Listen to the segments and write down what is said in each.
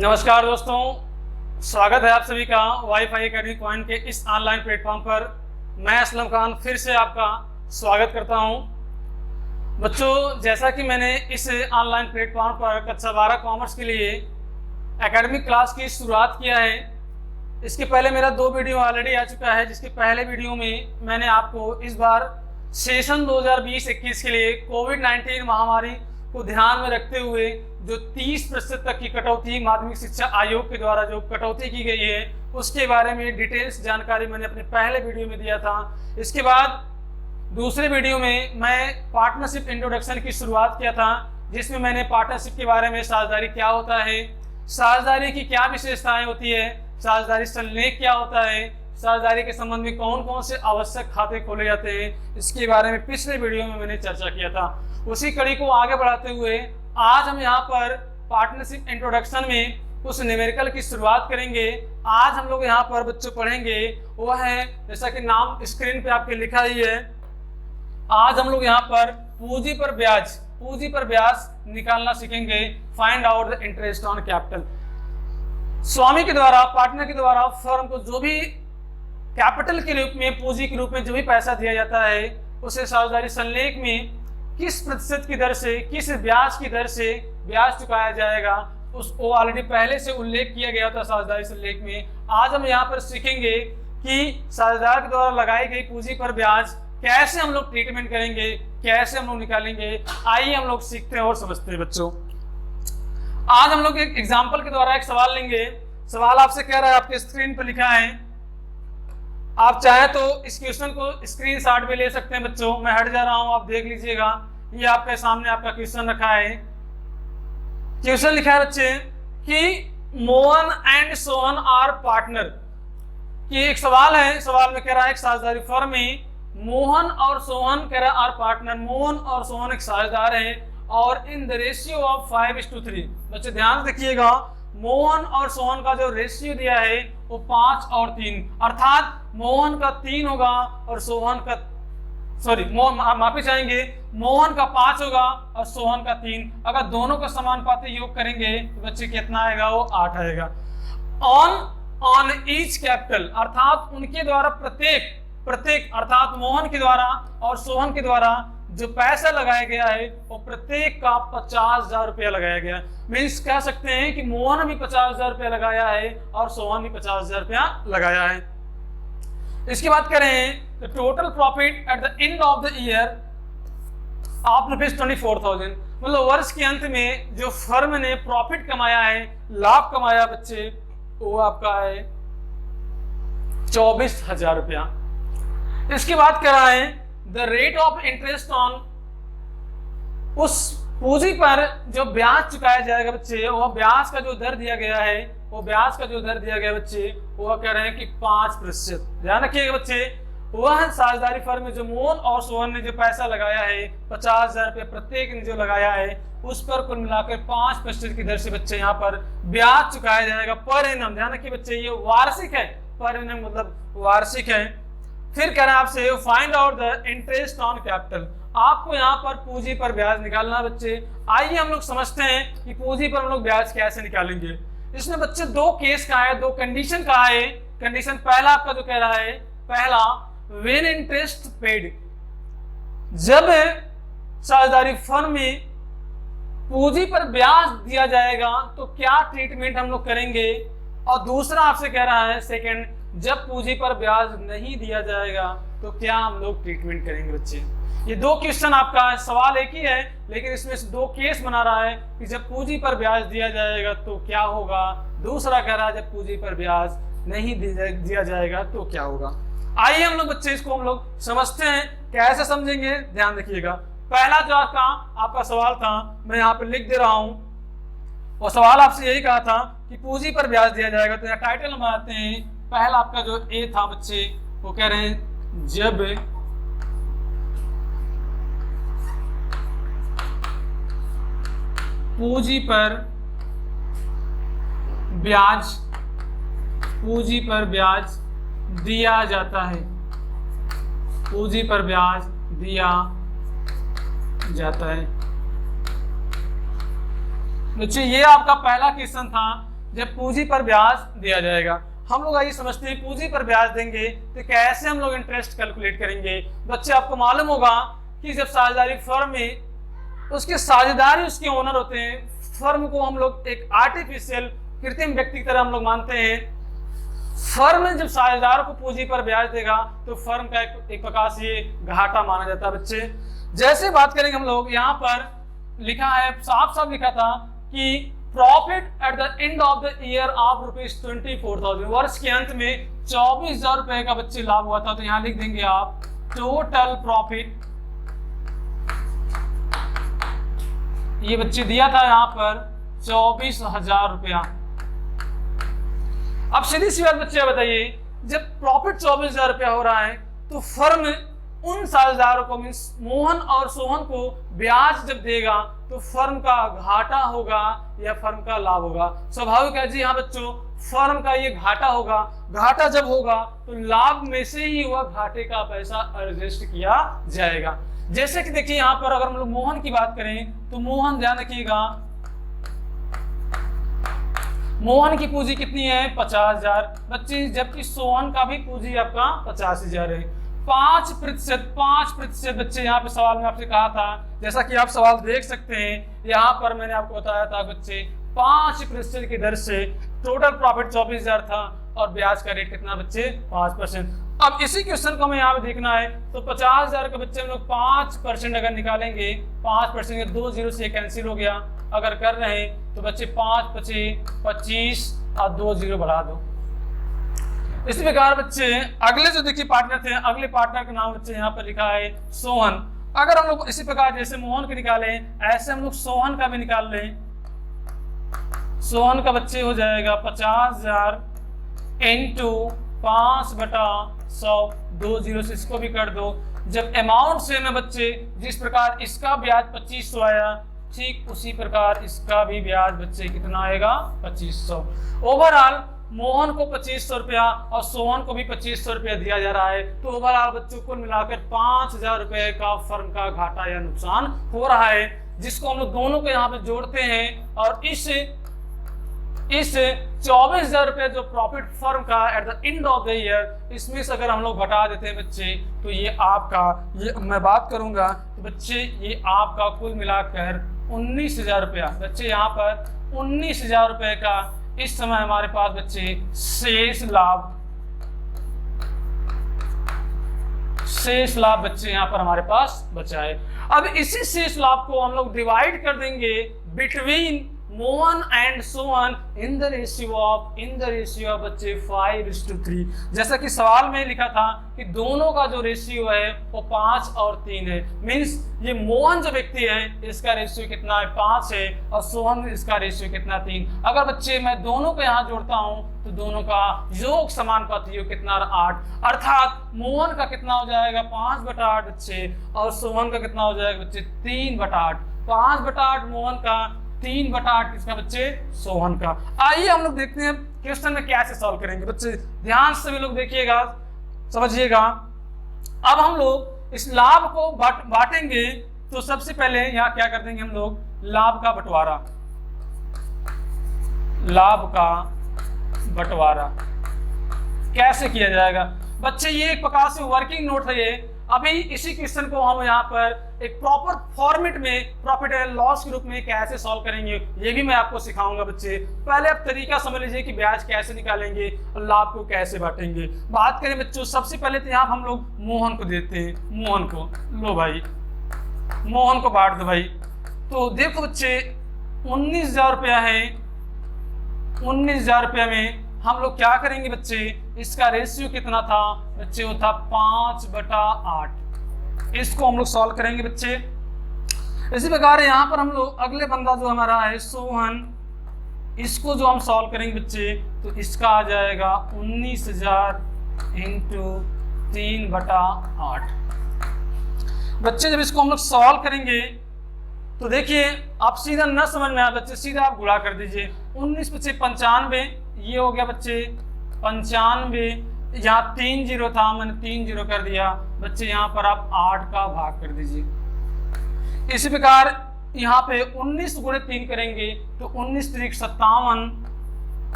नमस्कार दोस्तों, स्वागत है आप सभी का वाईफाई एकेडमी पॉइंट के इस ऑनलाइन प्लेटफॉर्म पर। मैं असलम खान फिर से आपका स्वागत करता हूं। बच्चों, जैसा कि मैंने इस ऑनलाइन प्लेटफॉर्म पर कक्षा 12 कॉमर्स के लिए एकेडमिक क्लास की शुरुआत किया है। इसके पहले मेरा 2 वीडियो ऑलरेडी आ चुका है, जिसके पहले वीडियो में मैंने आपको इस बार सेशन 2020-21 के लिए कोविड-19 महामारी को ध्यान में रखते हुए जो 30% तक की कटौती माध्यमिक शिक्षा आयोग के द्वारा जो कटौती की गई है उसके बारे में डिटेल्स जानकारी मैंने अपने पहले वीडियो में दिया था। इसके बाद दूसरे वीडियो में मैं पार्टनरशिप इंट्रोडक्शन की शुरुआत किया था, जिसमें मैंने पार्टनरशिप के बारे में साझेदारी क्या होता है, साझेदारी की क्या विशेषताएं होती है, साझेदारी संलेख क्या होता है, साझेदारी के संबंध में कौन कौन से आवश्यक खाते खोले जाते हैं, इसके बारे में पिछले वीडियो में मैंने चर्चा किया था। उसी कड़ी को आगे बढ़ाते हुए आज हम यहाँ पर पार्टनरशिप इंट्रोडक्शन में कुछ न्यूमेरिकल की शुरुआत करेंगे। आज हम लोग यहाँ पर बच्चों पढ़ेंगे वो है, जैसा कि नाम स्क्रीन पे आपके लिखा ही है, आज हम लोग यहाँ पर पूंजी पर ब्याज निकालना सीखेंगे। Find out the interest on capital. स्वामी के द्वारा, पार्टनर के द्वारा फर्म को जो भी कैपिटल के रूप में, पूंजी के रूप में जो भी पैसा दिया जाता है उसे साझेदारी संलेख में किस प्रतिशत की दर से, किस ब्याज की दर से ब्याज चुकाया जाएगा, उसको ऑलरेडी पहले से उल्लेख किया गया था साझेदारी संलेख में। आज हम यहाँ पर सीखेंगे कि साझेदार के द्वारा लगाई गई पूंजी पर ब्याज कैसे हम लोग ट्रीटमेंट करेंगे, कैसे हम लोग निकालेंगे। आइए हम लोग सीखते हैं और समझते हैं। बच्चों, आज हम लोग एक एग्जाम्पल के द्वारा एक सवाल लेंगे। सवाल आपसे कह रहा है, आपके स्क्रीन पर लिखा है, आप चाहे तो इस क्वेश्चन को स्क्रीनशॉट भी ले सकते हैं। बच्चों, मैं हट जा रहा हूं, आप देख लीजिएगा। ये आपके सामने आपका क्वेश्चन रखा है। क्वेश्चन लिखा है बच्चे कि Mohan and Sohan are partner. कि एक सवाल है, सवाल में कह रहा है एक साझेदारी फर्म में मोहन और सोहन कह रहा है आर पार्टनर। मोहन और सोहन एक साझेदार है और इन द रेशियो ऑफ 5:3। बच्चे ध्यान रखिएगा, मोहन और सोहन का जो रेशियो दिया है वो 5 और 3, अर्थात मोहन का 3 होगा और सोहन का, सॉरी माफी चाहेंगे, मोहन का 5 होगा और सोहन का 3। अगर दोनों का समानुपाती योग करेंगे तो बच्चे कितना आएगा, वो 8 आएगा। ऑन ईच कैपिटल, अर्थात उनके द्वारा प्रत्येक अर्थात मोहन के द्वारा और सोहन के द्वारा जो पैसा लगाया गया है वो प्रत्येक का 50,000 रुपया लगाया गया। मीन्स कह सकते हैं कि मोहन भी 50,000 रुपया लगाया है और सोहन भी 50,000 रुपया लगाया है। इसकी बात करें तो total profit at the end of the year of ₹24,000, मतलब वर्ष के अंत में जो फर्म ने प्रॉफिट कमाया है, लाभ कमाया बच्चे, वो आपका है 24,000 रुपया। इसकी बात कर रहा है the rate of interest on, उस पूंजी पर जो ब्याज चुकाया जाएगा बच्चे, वो ब्याज का जो दर दिया गया है, वो ब्याज का जो दर दिया गया बच्चे, वो कह रहे हैं कि 5%। ध्यान रखिएगा बच्चे, वह साझेदारी फर्म में जो मोहन और सोहन ने जो पैसा लगाया है 50,000 रुपये प्रत्येक ने जो लगाया है, उस पर कुल मिलाकर 5% की दर से बच्चे यहाँ पर ब्याज चुकाया जाएगा पर एनम। ध्यान रखिए बच्चे, ये वार्षिक है, पर एनम मतलब वार्षिक है। फिर कह रहा है आपसे find out the interest on capital. आपको यहाँ पर पूंजी पर ब्याज निकालना बच्चे। आइए हम लोग समझते हैं कि पूंजी पर हम लोग ब्याज कैसे निकालेंगे। इसमें बच्चे 2 केस का है, 2 कंडीशन का है। कंडीशन पहला आपका जो कह रहा है, पहला व्हेन इंटरेस्ट पेड, जब साझेदारी फर्म में पूंजी पर ब्याज दिया जाएगा तो क्या ट्रीटमेंट हम लोग करेंगे। और दूसरा आपसे कह रहा है सेकंड, जब पूंजी पर ब्याज नहीं दिया जाएगा तो क्या हम लोग ट्रीटमेंट करेंगे। बच्चे, ये 2 क्वेश्चन आपका है, सवाल एक ही है लेकिन इसमें से 2 केस बना रहा है कि जब पूंजी पर ब्याज दिया जाएगा तो क्या होगा, दूसरा कह रहा है जब पूंजी पर ब्याज नहीं दिया जाएगा तो क्या होगा। आइए हम लोग बच्चे इसको हम लोग समझते हैं। कैसे समझेंगे, ध्यान रखिएगा। पहला जो आपका सवाल था, मैं यहाँ पे लिख दे रहा हूँ। वो सवाल आपसे यही कहा था कि पूंजी पर ब्याज दिया जाएगा, तो यहाँ टाइटल हम आते हैं। पहला आपका जो ए था बच्चे, वो कह रहे हैं जब पूंजी पर ब्याज दिया जाता है, पूंजी पर ब्याज दिया जाता है। बच्चे, ये आपका पहला क्वेश्चन था जब पूंजी पर ब्याज दिया जाएगा। हम लोग आइए समझते हैं पूंजी पर ब्याज देंगे तो कैसे हम लोग इंटरेस्ट कैलकुलेट करेंगे। बच्चे आपको मालूम होगा कि जब साझेदारी फर्म में उसके साझेदार उसके ओनर होते हैं, फर्म को हम लोग एक आर्टिफिशियल कृत्रिम व्यक्ति की तरह हम लोग मानते हैं। फर्म जब साझेदार को पूंजी पर ब्याज देगा तो फर्म का एक प्रकार से ये घाटा माना जाता है। बच्चे जैसे बात करेंगे हम लोग, यहाँ पर लिखा है, साफ साफ लिखा था कि profit at the end of the year of ₹24,000, वर्ष के अंत में 24,000 रुपए का बच्चे लाभ हुआ था। तो यहाँ लिख देंगे आप टोटल प्रॉफिट, ये बच्चे दिया था यहाँ पर 24,000 रुपया। अब सीधी सी बात बच्चे बताइए, जब प्रॉफिट 24,000 रुपया हो रहा है तो फर्म उन साझेदारों को मीन्स मोहन और सोहन को ब्याज जब देगा तो फर्म का घाटा होगा या फर्म का लाभ होगा? स्वाभाविक है जी हाँ बच्चों, फर्म का ये घाटा होगा। घाटा जब होगा तो लाभ में से ही हुआ घाटे का पैसा एडजस्ट किया जाएगा। जैसे कि देखिए यहाँ पर अगर हम लोग मोहन की बात करें तो मोहन, ध्यान रखिएगा, मोहन की पूंजी कितनी है? 50,000 बच्चे, जबकि सोहन का भी पूंजी आपका 50,000 है। 5% बच्चे यहाँ पे सवाल में आपसे कहा था, जैसा कि आप सवाल देख सकते हैं यहाँ पर मैंने आपको बताया था बच्चे 5% की दर से टोटल प्रॉफिट 24,000 था और ब्याज का रेट कितना बच्चे? 5%। अब इसी क्वेश्चन को हमें यहाँ पे देखना है तो 50,000 के बच्चे हम लोग 5% अगर निकालेंगे, 5% 2 0 से कैंसिल हो गया। अगर कर रहे हैं तो बच्चे 5 25 25 और 2 0 बढ़ा दो। इसी प्रकार बच्चे अगले जो देखिए पार्टनर थे, अगले पार्टनर का नाम बच्चे यहाँ पर लिखा है सोहन। अगर हम लोग इसी प्रकार जैसे मोहन के निकाले ऐसे हम लोग सोहन का भी निकाल लें। सोहन का बच्चे हो जाएगा 50,000 इंटू 5/100, 2 0 से इसको भी कर दो। जब अमाउंट सेम है बच्चे, जिस प्रकार इसका ब्याज 2500 आया ठीक उसी प्रकार इसका भी ब्याज बच्चे कितना आएगा? 2500। ओवरऑल मोहन को 2500 रुपया और सोहन को भी 2500 रुपया दिया जा रहा है। तो ओवरऑल बच्चों को मिलाकर 5,000 रुपए का फर्म का घाटा या नुकसान हो रहा है, जिसको हम लोग दोनों को यहाँ पे जोड़ते हैं और इस 24,000 रुपए जो प्रॉफिट फर्म का at the end of the year, इसमें से अगर हम लोग घटा देते हैं बच्चे तो ये आपका, ये मैं बात करूंगा तो बच्चे ये आपका कुल मिलाकर 19,000 रुपया बच्चे, यहाँ पर 19,000 रुपए का इस समय हमारे पास बच्चे शेष लाभ बच्चे यहाँ पर हमारे पास बचा है। अब इसी शेष लाभ को हम लोग डिवाइड कर देंगे between Mohan and Sohan in the ratio of बच्चे 5:3। जैसा कि सवाल में लिखा था कि दोनों का जो रेशियो है वो 5 और 3 है। मींस ये मोहन जो व्यक्ति है इसका रेशियो कितना है? 5 है और सोहन इसका रेशियो कितना? 3। अगर बच्चे मैं दोनों को यहाँ जोड़ता हूँ तो दोनों का योग समानुपात योग कितना? 8। अर्थात मोहन का कितना हो जाएगा? 5/8 बच्चे और सोहन का कितना हो जाएगा बच्चे? 3/8। 5/8 मोहन का, 3/8 किसका बच्चे? सोहन का। आइए हम लोग देखते हैं क्वेश्चन में कैसे सॉल्व करेंगे। बच्चे ध्यान से भी लोग देखिएगा, समझिएगा। अब हम लोग इस लाभ को बांटेंगे तो सबसे पहले यहाँ क्या कर देंगे हम लोग? लाभ का बंटवारा कैसे किया जाएगा बच्चे? ये एक प्रकार से वर्किंग नोट है। ये अभी इसी क्वेश्चन को हम यहाँ पर एक प्रॉपर फॉर्मेट में प्रॉफिट एंड लॉस के रूप में कैसे सॉल्व करेंगे ये भी मैं आपको सिखाऊंगा बच्चे। पहले आप तरीका समझ लीजिए कि ब्याज कैसे निकालेंगे और लाभ को कैसे बांटेंगे। बात करें बच्चों, सबसे पहले तो यहाँ हम लोग मोहन को देते हैं। मोहन को लो भाई, मोहन को बांट दो भाई। तो देखो बच्चे 19,000 रुपया है। 19,000 रुपया में हम लोग क्या करेंगे बच्चे? इसका रेशियो कितना था बच्चे? वो था 5/8। इसको हम लोग सॉल्व करेंगे बच्चे। इसी प्रकार यहाँ पर हम लोग अगले बंदा जो हमारा है सोहन, इसको जो हम सॉल्व करेंगे बच्चे तो इसका आ जाएगा 19,000 इंटू 3/8। बच्चे जब इसको हम लोग सॉल्व करेंगे तो देखिए आप सीधा न समझ में आया बच्चे, सीधा आप गुणा कर दीजिए। 19 बच्चे 95, ये हो गया बच्चे 95। यहाँ 3 0 था, मैंने 3 0 कर दिया बच्चे। यहाँ पर आप 8 का भाग कर दीजिए। इसी प्रकार यहाँ पे 19 × 3 करेंगे तो 19 × 3 = 57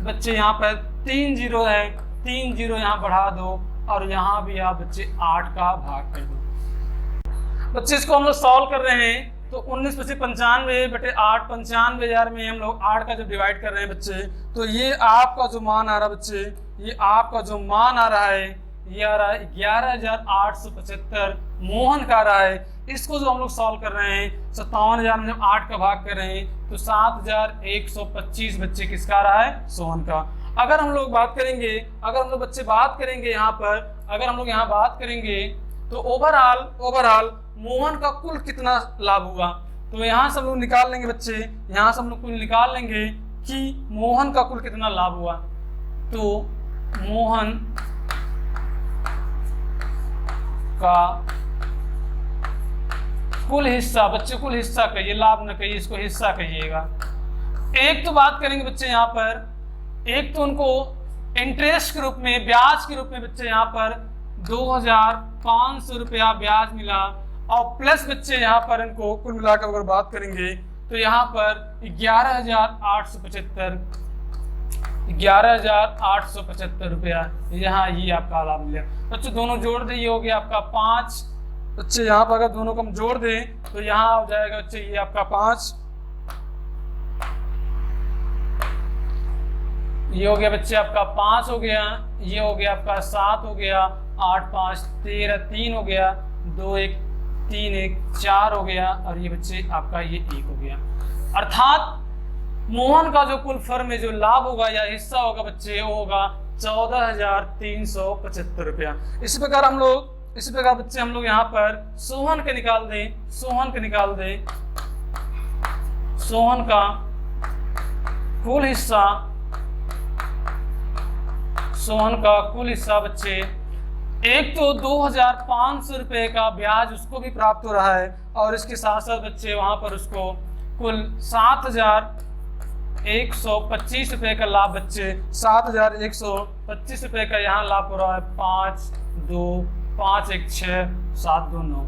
बच्चे यहाँ पर 3 जीरो है, 3 जीरो यहाँ बढ़ा दो और यहाँ भी आप बच्चे 8 का भाग कर दो। बच्चे इसको हम लोग सॉल्व कर रहे हैं तो 19 पच्चीस 95 बटे 8, 95,000 में हम लोग 8 का जो डिवाइड कर रहे हैं बच्चे, तो ये आपका जो मान आ रहा है बच्चे, ये आपका जो मान आ रहा है ये आ रहा है 11,875 मोहन का आ रहा है। इसको जो हम लोग सॉल्व कर रहे हैं 57,000 में जब 8 का भाग कर रहे हैं तो 7,125 बच्चे किसका आ रहा है, सोहन का। अगर हम लोग बात करेंगे, अगर हम लोग बच्चे बात करेंगे यहाँ पर, अगर हम लोग यहाँ बात करेंगे तो ओवरऑल मोहन का कुल कितना लाभ हुआ, तो यहाँ से हम लोग निकाल लेंगे बच्चे, यहाँ से हम लोग कुल निकाल लेंगे कि मोहन का कुल कितना लाभ हुआ। तो मोहन का कुल हिस्सा, बच्चे कुल हिस्सा कहिए, लाभ न कहिए, इसको हिस्सा कहिएगा। एक तो बात करेंगे बच्चे यहाँ पर, एक तो उनको इंटरेस्ट के रूप में, ब्याज के रूप में बच्चे यहाँ पर 2,500 रुपया ब्याज मिला और प्लस बच्चे यहाँ पर इनको कुल मिलाकर अगर बात करेंगे तो यहाँ पर 11,875 रुपया यहाँ ये आपका लाभ मिला। बच्चे दोनों जोड़ दे, ये हो गया आपका 5। बच्चे यहाँ पर अगर दोनों को हम जोड़ दें तो यहाँ हो जाएगा बच्चे ये आपका 5, ये हो गया बच्चे आपका 5 हो गया, ये हो गया आपका 7 हो गया, 8 5 13, 3 हो गया, 2 1 3 1 4 हो गया और ये बच्चे आपका ये 1 हो गया। अर्थात मोहन का जो कुल फर्म में जो लाभ होगा या हिस्सा होगा बच्चे वो होगा 14,375 रुपया। इसी प्रकार हम लोग, इसी प्रकार बच्चे हम लोग यहाँ पर सोहन के निकाल दें, सोहन के निकाल दें, सोहन का कुल हिस्सा, सोहन का कुल हिस्सा बच्चे, एक तो 2,500 रुपए का ब्याज उसको भी प्राप्त हो रहा है और इसके साथ साथ बच्चे वहां पर उसको कुल 7,125 रुपए का लाभ, बच्चे 7,125 रुपए का यहाँ लाभ हो रहा है। 5 2 5 1 6 7 2 9।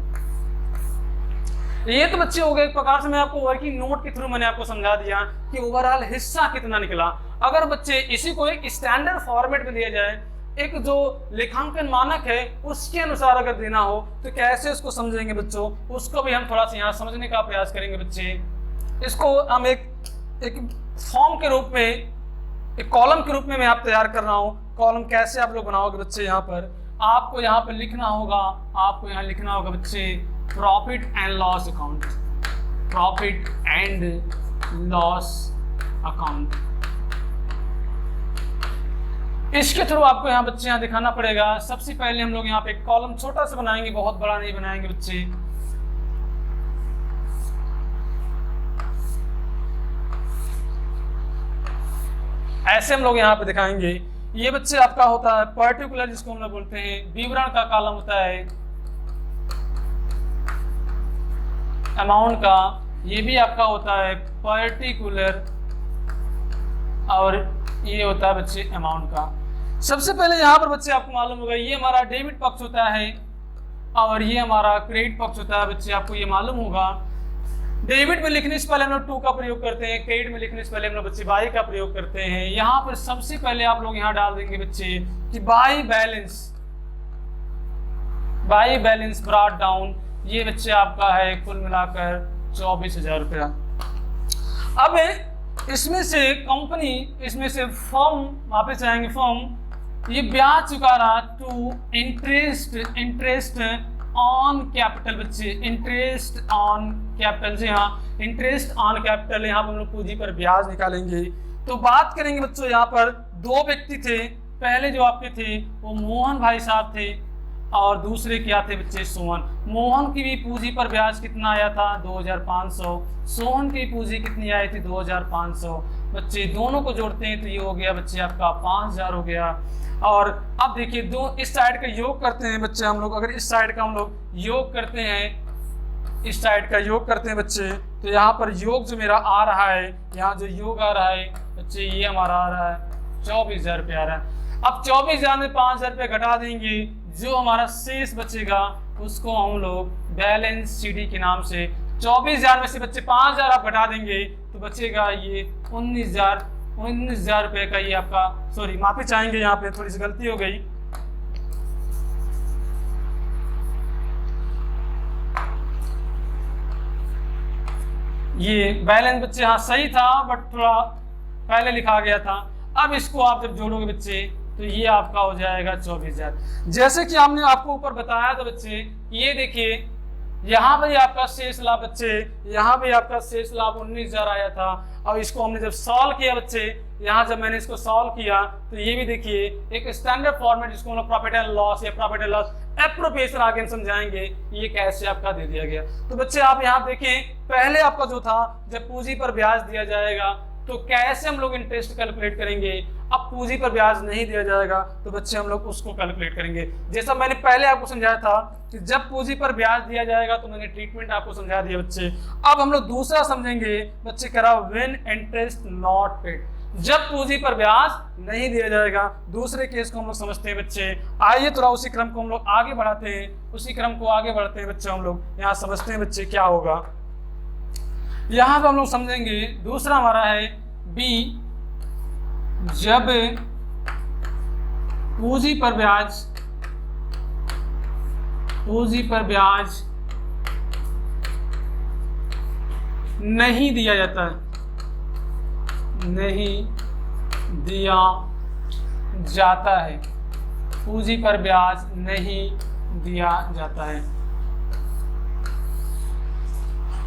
ये तो बच्चे हो गए एक प्रकार से, मैं आपको वर्किंग नोट के थ्रू मैंने आपको समझा दिया कि ओवरऑल हिस्सा कितना निकला। अगर बच्चे इसी को एक स्टैंडर्ड फॉर्मेट में दिया जाए, एक जो लेखांकन मानक है उसके अनुसार अगर देना हो तो कैसे उसको समझेंगे बच्चों, उसको भी हम थोड़ा सा यहाँ समझने का प्रयास करेंगे बच्चे। इसको हम एक फॉर्म के रूप में, एक कॉलम के रूप में मैं आप तैयार कर रहा हूँ। कॉलम कैसे आप लोग बनाओगे बच्चे, यहाँ पर आपको यहाँ पर लिखना होगा, आपको यहाँ लिखना होगा बच्चे profit and loss account, profit and loss account. इसके थ्रू आपको यहाँ बच्चे यहाँ दिखाना पड़ेगा। सबसे पहले हम लोग यहाँ पे एक कॉलम छोटा सा बनाएंगे, बहुत बड़ा नहीं बनाएंगे बच्चे। ऐसे हम लोग यहाँ पे दिखाएंगे। ये बच्चे आपका होता है पर्टिकुलर, जिसको हम लोग बोलते हैं विवरण का कॉलम होता है, अमाउंट का ये भी आपका होता है पर्टिकुलर, और ये होता है बच्चे अमाउंट का। सबसे पहले यहाँ पर बच्चे आपको मालूम होगा ये हमारा डेबिट पक्ष होता है और ये हमारा क्रेडिट पक्ष होता है। बच्चे आपको ये मालूम होगा डेबिट में लिखने से पहले हम लोग 2 का प्रयोग करते हैं, क्रेडिट में लिखने से पहले हम लोग बच्चे बाई का प्रयोग करते हैं। यहाँ पर सबसे पहले आप लोग यहाँ डाल देंगे बच्चे कि बाई बैलेंस ब्रॉट डाउन, ये बच्चे आपका है कुल मिलाकर 24,000 रुपया। अब इसमें से कंपनी, इसमें से फर्म, वापस आएंगे फर्म, ये ब्याज चुका रहा टू इंटरेस्ट ऑन कैपिटल बच्चे, इंटरेस्ट ऑन कैपिटल। जी हाँ, इंटरेस्ट ऑन कैपिटल, यहाँ पर हम लोग पूंजी पर ब्याज निकालेंगे। तो बात करेंगे बच्चों, यहाँ पर 2 व्यक्ति थे, पहले जो आपके थे वो मोहन भाई साहब थे और दूसरे क्या थे बच्चे, सोहन। मोहन की भी पूंजी पर ब्याज कितना आया था 2,500, सोहन की पूंजी कितनी आई थी 2,500। बच्चे दोनों को जोड़ते हैं तो ये हो गया बच्चे आपका 5,000 हो गया। और अब देखिए दो इस साइड का योग करते हैं बच्चे हम लोग, अगर इस साइड का हम लोग योग करते हैं, इस साइड का योग करते हैं बच्चे, तो यहाँ पर योग जो मेरा आ रहा है, यहाँ जो योग आ रहा है बच्चे ये हमारा आ रहा है 24,000 रुपया आ रहा है। अब 24,000 में 5,000 रुपये घटा देंगे, जो हमारा शेष बचेगा उसको हम लोग बैलेंस शीट के नाम से 24,000 में से बच्चे 5,000 आप घटा देंगे तो बचेगा ये 19,000 19,000 रुपये का ये आपका, सॉरी माफी चाहेंगे, यहाँ पे थोड़ी सी गलती हो गई। ये बैलेंस बच्चे हाँ सही था, बट थोड़ा पहले लिखा गया था। अब इसको आप जब जोड़ोगे बच्चे तो ये आपका हो जाएगा 24,000। जैसे कि हमने आपको ऊपर बताया था बच्चे, ये देखिए यहाँ पे आपका शेष लाभ बच्चे, यहाँ पे आपका शेष लाभ 19,000 आया था। और इसको हमने जब सॉल्व किया बच्चे, यहाँ जब मैंने इसको सॉल्व किया तो ये भी देखिए एक स्टैंडर्ड फॉर्मेट जिसको हम लोग प्रॉफिट एंड लॉस या प्रॉफिट एंड लॉस एप्रोप्रिएशन आगे हम समझाएंगे, ये कैसे आपका दे दिया गया। तो बच्चे आप यहाँ देखें, पहले आपका जो था जब पूंजी पर ब्याज दिया जाएगा तो कैसे हम लोग इंटरेस्ट कैलकुलेट करेंगे। अब पूंजी पर ब्याज नहीं दिया जाएगा तो बच्चे हम लोग उसको कैलकुलेट करेंगे। जैसा मैंने पहले आपको समझाया था कि जब पूंजी पर ब्याज दिया जाएगा तो मैंने ट्रीटमेंट आपको समझा दिया बच्चे। अब हम लोग दूसरा समझेंगे बच्चे, करा व्हेन इंटरेस्ट नॉट पेड, जब पूंजी पर ब्याज नहीं दिया जाएगा। दूसरे केस को हम लोग समझते हैं बच्चे। आइए थोड़ा उसी क्रम को हम लोग आगे बढ़ाते हैं, उसी क्रम को आगे बढ़ते हैं बच्चे। हम लोग यहाँ समझते हैं बच्चे क्या होगा। यहाँ पे हम लोग समझेंगे दूसरा हमारा है बी, जब पूंजी पर ब्याज नहीं दिया जाता है, नहीं दिया जाता है, पूंजी पर ब्याज नहीं दिया जाता है।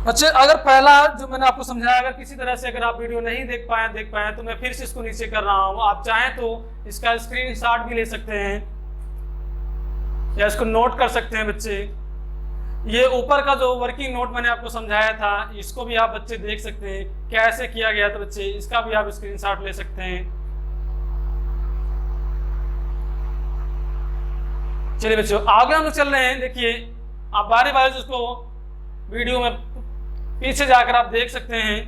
बच्चे अगर पहला जो मैंने आपको समझाया, अगर किसी तरह से अगर आप वीडियो नहीं देख पाए तो मैं फिर से इसको नीचे कर रहा हूं। आप चाहें तो इसका स्क्रीनशॉट भी ले सकते हैं या इसको नोट कर सकते हैं बच्चे। ये ऊपर का जो वर्किंग नोट मैंने आपको समझाया था, इसको भी आप बच्चे देख सकते हैं कैसे किया गया था बच्चे, इसका भी आप स्क्रीनशॉट ले सकते हैं। चलिए बच्चों आगे हम लोग चल रहे हैं। देखिए आप बारी बारी उसको वीडियो में पीछे जाकर आप देख सकते हैं।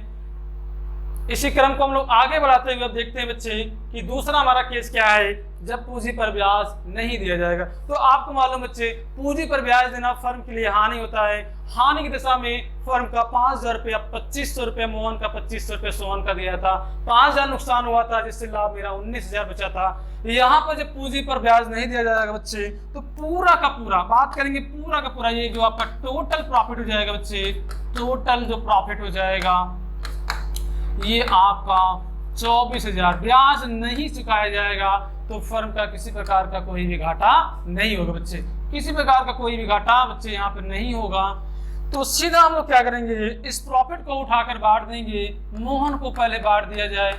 इसी क्रम को हम लोग आगे बढ़ाते हुए अब देखते हैं बच्चे कि दूसरा हमारा केस क्या है, जब पूंजी पर ब्याज नहीं दिया जाएगा। तो आपको मालूम बच्चे, पूंजी पर ब्याज देना फर्म के लिए हानि होता है। हानि की दिशा में फर्म का 5,000 रुपया, 2,500 रुपया मोहन का, 2,500 रुपया सोहन का दिया था। 5,000 नुकसान हुआ था, जिससे लाभ मेरा 19,000 बचा था। यहाँ पर जब पूंजी पर ब्याज नहीं दिया जाएगा बच्चे तो पूरा का पूरा, बात करेंगे पूरा का पूरा, ये जो आपका टोटल प्रॉफिट हो जाएगा बच्चे, टोटल जो प्रॉफिट हो जाएगा ये आपका 24,000। ब्याज नहीं चुकाया जाएगा तो फर्म का किसी प्रकार का कोई भी घाटा नहीं होगा बच्चे, किसी प्रकार का कोई भी घाटा बच्चे यहाँ पे नहीं होगा। तो सीधा हम लोग क्या करेंगे, इस प्रॉफिट को उठाकर बांट देंगे। मोहन को पहले बांट दिया जाए,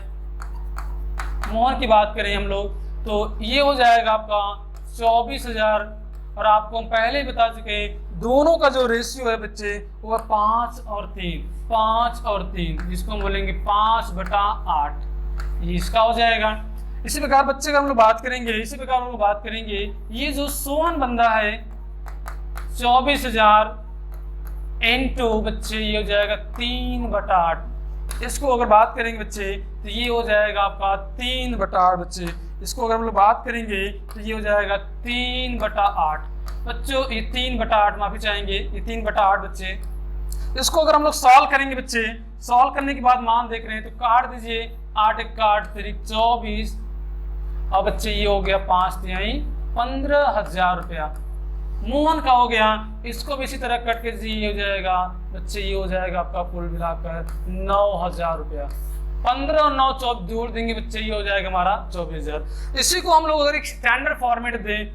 मोहन की बात करें हम लोग तो ये हो जाएगा आपका 24,000। और आपको हम पहले ही बता चुके हैं दोनों का जो रेशियो है बच्चे वो 5 और 3, 5 और 3, जिसको हम बोलेंगे 5/8, ये इसका हो जाएगा। इसी प्रकार बच्चे का हम लोग बात करेंगे, इसी प्रकार हम लोग बात करेंगे ये जो सोहन बंदा है 24,000 इनटू बच्चे ये हो जाएगा 3/8। इसको अगर बात करेंगे बच्चे तो ये हो जाएगा आपका 3/8 बच्चे। इसको अगर हम लोग बात करेंगे तो ये हो जाएगा 3/8 बच्चों, ये 3/8 माफी चाहेंगे, ये 3/8 बच्चे। इसको अगर हम लोग सॉल्व करेंगे बच्चे, सॉल्व करने के बाद मान देख रहे हैं तो काट दीजिए, 8 × 8 = 24। और बच्चे ये हो गया 5 × 15,000 रुपया मोहन का हो गया। इसको भी इसी तरह कट के ये हो जाएगा बच्चे, ये हो जाएगा आपका कुल मिलाकर 9,000 रुपया। 15 और 9 24 जोड़ देंगे बच्चे, ये हो जाएगा हमारा 24,000। इसी को हम लोग अगर एक स्टैंडर्ड फॉर्मेट दें,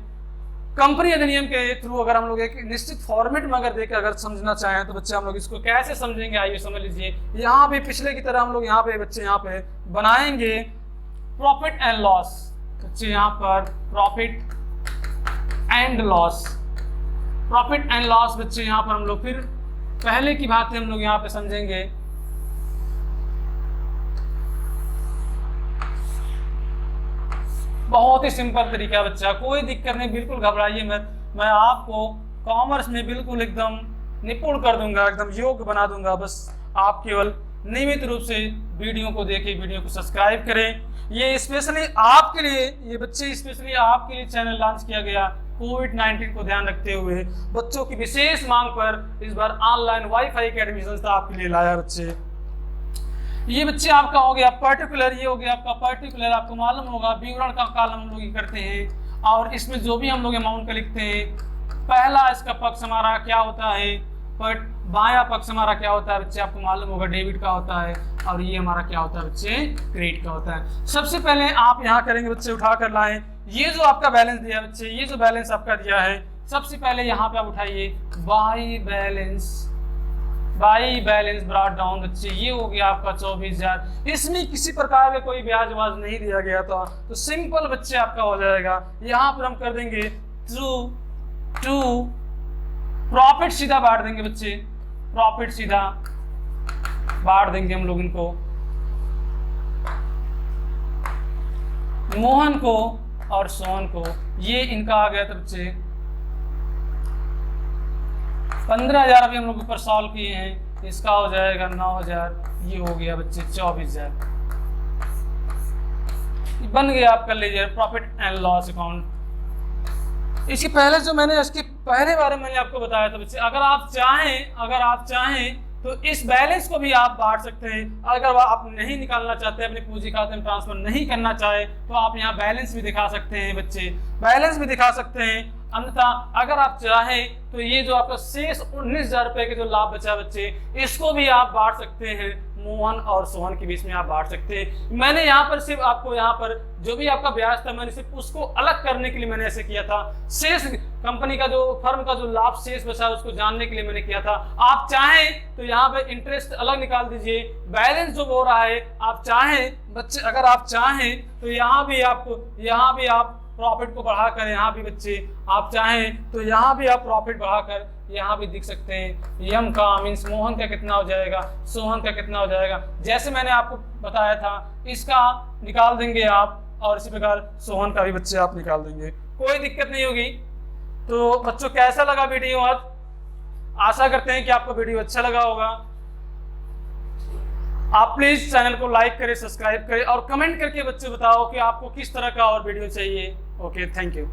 कंपनी अधिनियम के थ्रू अगर हम लोग एक निश्चित फॉर्मेट में अगर देकर अगर समझना चाहें तो बच्चे हम लोग इसको कैसे समझेंगे, आइए समझ लीजिए। यहाँ पे पिछले की तरह हम लोग यहाँ पे बच्चे यहाँ पे बनाएंगे प्रॉफिट एंड लॉस। बच्चे यहाँ पर profit and loss, profit and loss बच्चे यहाँ पर हम लोग फिर पहले की बात हम लोग यहाँ पे समझेंगे। बहुत ही सिंपल तरीका बच्चा, कोई दिक्कत नहीं, बिल्कुल घबराइए मत। मैं आपको कॉमर्स में बिल्कुल एकदम निपुण कर दूंगा, एकदम योग्य बना दूंगा। बस आप केवल नियमित रूप से वीडियो को देखें, वीडियो को सब्सक्राइब करें। ये स्पेशली आपके लिए, ये बच्चे स्पेशली आपके लिए चैनल लॉन्च किया गया कोविड-19 को ध्यान रखते हुए। बच्चों की विशेष मांग पर इस बार ऑनलाइन वाईफाई के एडमिशन आपके लिए लाया बच्चे। ये बच्चे आपका हो गया पर्टिकुलर, ये हो गया आपका पर्टिकुलर, आपको मालूम होगा विवरण का कॉलम हम लोग करते हैं और इसमें जो भी हम लोग अमाउंट का लिखते हैं, पहला इसका पक्ष हमारा क्या होता है, बट बायां पक्ष हमारा क्या होता है बच्चे, आपको मालूम होगा डेबिट का होता है और ये हमारा क्या होता है बच्चे, क्रेडिट का होता है। सबसे पहले आप यहाँ करेंगे बच्चे, उठा कर लाएं ये जो आपका बैलेंस दिया बच्चे, ये जो बैलेंस आपका दिया है, सबसे पहले यहाँ पे आप उठाइए बाई बैलेंस ब्रॉट डाउन बच्चे, ये हो गया आपका 24,000। इसमें किसी प्रकार का कोई ब्याज वाज नहीं दिया गया था, तो सिंपल बच्चे आपका हो जाएगा। यहाँ पर हम कर देंगे टू प्रॉफिट, सीधा बांट देंगे बच्चे, प्रॉफिट सीधा बांट देंगे हम लोग इनको, मोहन को और सोहन को, ये इनका आ गया था बच्चे 15,000। अभी हम लोग ऊपर सॉल्व किए हैं, इसका हो जाएगा 9,000, ये हो गया बच्चे 24,000, बन गया आप कर लीजिए प्रॉफिट एंड लॉस अकाउंट। इसके पहले जो मैंने इसके पहले बारे में मैंने आपको बताया था बच्चे, अगर आप चाहें तो इस बैलेंस को भी आप बांट सकते हैं। अगर आप नहीं निकालना चाहते, अपने पूंजी खाते में ट्रांसफर नहीं करना चाहे, तो आप यहाँ बैलेंस भी दिखा सकते हैं बच्चे, बैलेंस भी दिखा सकते हैं। अन्यथा अगर आप चाहें तो ये जो आपका शेष 19,000 रुपए के जो लाभ बचा बच्चे, इसको भी आप बांट सकते हैं, मोहन और सोहन के बीच में आप बांट सकते हैं। मैंने यहाँ पर सिर्फ आपको यहाँ पर जो भी आपका ब्याज था, मैंने सिर्फ उसको अलग करने के लिए मैंने ऐसे किया था। शेष कंपनी का जो फर्म का जो लाभ शेष बचा उसको जानने के लिए मैंने किया था। आप चाहें तो यहाँ पे इंटरेस्ट अलग निकाल दीजिए, बैलेंस जो हो रहा है आप चाहें बच्चे, अगर आप चाहें तो यहाँ भी आप प्रॉफिट को बढ़ाकर, यहाँ भी बच्चे आप चाहें तो यहाँ भी आप प्रॉफिट बढ़ाकर यहाँ भी दिख सकते हैं। यम का मीन्स मोहन का कितना हो जाएगा, सोहन का कितना हो जाएगा, जैसे मैंने आपको बताया था इसका निकाल देंगे आप, और इसी प्रकार सोहन का भी बच्चे आप निकाल देंगे, कोई दिक्कत नहीं होगी। तो बच्चों कैसा लगा वीडियो आज, आशा करते हैं कि आपको वीडियो अच्छा लगा होगा। आप प्लीज चैनल को लाइक करें, सब्सक्राइब करें और कमेंट करके बच्चे बताओ कि आपको किस तरह का और वीडियो चाहिए। Okay, thank you.